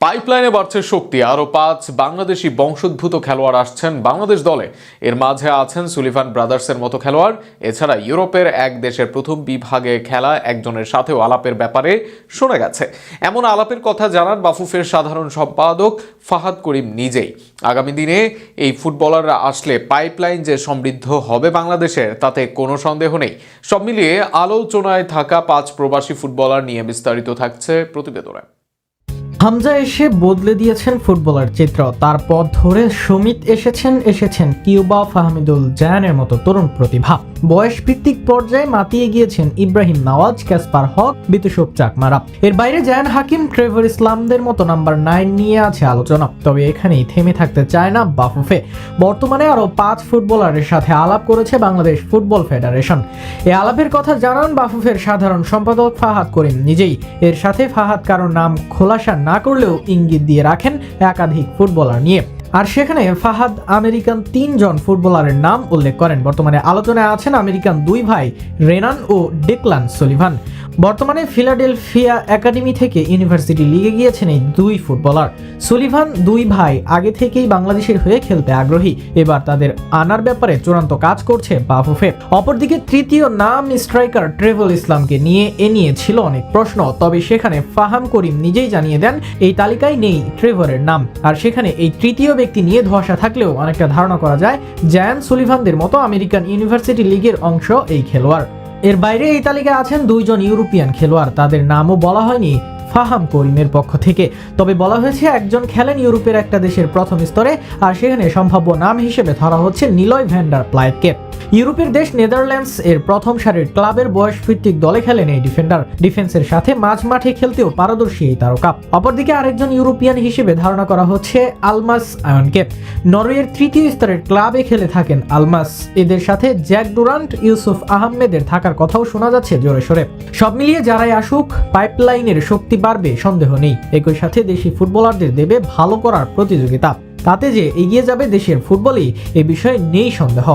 পাইপলাইনে বাড়ছে শক্তি, আরও 5 বাংলাদেশি বংশোদ্ভূত খেলোয়াড় আসছেন বাংলাদেশ দলে। এর মাঝে আছেন সুলিভান ব্রাদার্সের মতো খেলোয়াড়। এছাড়া ইউরোপের এক দেশের প্রথম বিভাগে খেলা একজনের সাথেও আলাপের ব্যাপারে শোনা গেছে। এমন আলাপের কথা জানান বাফুফের সাধারণ সম্পাদক ফাহাদ করিম নিজেই। আগামী দিনে এই ফুটবলাররা আসলে পাইপলাইন যে সমৃদ্ধ হবে বাংলাদেশের, তাতে কোনো সন্দেহ নেই। সব মিলিয়ে আলোচনায় থাকা 5 প্রবাসী ফুটবলার নিয়ে বিস্তারিত থাকছে প্রতিবেদনে। হামজা এসে বদলে দিয়েছেন ফুটবলার চিত্র। তার পথ ধরে সুমিত এসেছেন কিউবা, ফাহমিদুল জায়ানের মতো তরুণ প্রতিভা। বয়স ভিত্তিক পর্যায়ে মাতিয়ে গিয়েছেন ইব্রাহিম নওয়াজ, কাসপার হক, বিতুষক চাকমারা। এর বাইরে জায়ান হাকিম, ট্রেভর ইসলামদের মতো নাম্বার 9 নিয়ে আছে আলোচনা। তবে এখানেই থেমে থাকতে চায় না বাফুফে। বর্তমানে আরো 5 ফুটবলারের সাথে আলাপ করেছে বাংলাদেশ ফুটবল ফেডারেশন। এই আলাপের কথা জানান বাফুফের সাধারণ সম্পাদক ফাহাদ করিম নিজেই। এর সাথে ফাহাদ কারো নাম খোলাসা না করলেও ইঙ্গিত দিয়ে রাখেন একাধিক ফুটবলার নিয়ে। আর সেখানে ফাহাদ আমেরিকান 3 জন ফুটবলারের নাম উল্লেখ করেন। বর্তমানে আলোচনায় আছেন আমেরিকান 2 ভাই রেনান ও ডেকলান সুলিভান। বর্তমানে ফিলাডেলফিয়া একাডেমি থেকে ইউনিভার্সিটি লিগে গিয়েছেন এই 2 ফুটবলার। সুলিভান 2 ভাই আগে থেকেই বাংলাদেশের হয়ে খেলতে আগ্রহী। এবার তাদের আনার ব্যাপারে চূড়ান্ত কাজ করছে বাফুফে। অপরদিকে তৃতীয় নাম স্ট্রাইকার ট্রেভর ইসলামকে নিয়ে ছিল অনেক প্রশ্ন। তবে সেখানে ফাহাম করিম নিজেই জানিয়ে দেন এই তালিকায় নেই ট্রেভরের নাম। আর সেখানে এই তৃতীয় ব্যক্তি নিয়ে ধোঁয়াশা থাকলেও অনেকটা ধারণা করা যায় জায়ান সুলিভানদের মতো আমেরিকান ইউনিভার্সিটি লিগের অংশ এই খেলোয়াড়। এর বাইরে এই তালিকায় আছেন 2 জন ইউরোপিয়ান খেলোয়াড়। তাদের নামও বলা হয়নি ফাহাম করিমের পক্ষ থেকে। তবে বলা হয়েছে একজন খেলেন ইউরোপের একটা দেশের প্রথম স্তরে, আর সেখানে সম্ভাব্য নাম হিসেবে ধরা হচ্ছে নিলয় ভ্যান্ডার প্লায়েটকে। ইউরোপের দেশ নেদারল্যান্ডস এর প্রথম সারির ক্লাবের বয়স ভিত্তিক দলে খেলেন এই ডিফেন্ডার। ডিফেন্সের সাথে মাঝ মাঠে খেলতেও পারদর্শী এই তারকা। অপরদিকে আরেকজন ইউরোপিয়ান হিসেবে ধারণা করা হচ্ছে আলমাস আয়নকে। নরওয়ের তৃতীয় স্তরের ক্লাবে খেলে থাকেন আলমাস। এদের সাথে জ্যাক ডুরান্ট, ইউসুফ আহমেদের থাকার কথাও শোনা যাচ্ছে জোরে সোরে। সব মিলিয়ে যারাই আসুক, পাইপলাইনের শক্তি বাড়বে সন্দেহ নেই। একই সাথে দেশি ফুটবলারদের দেবে ভালো করার প্রতিযোগিতা। তাতে যে এগিয়ে যাবে দেশের ফুটবলই, এ বিষয়ে নেই সন্দেহ।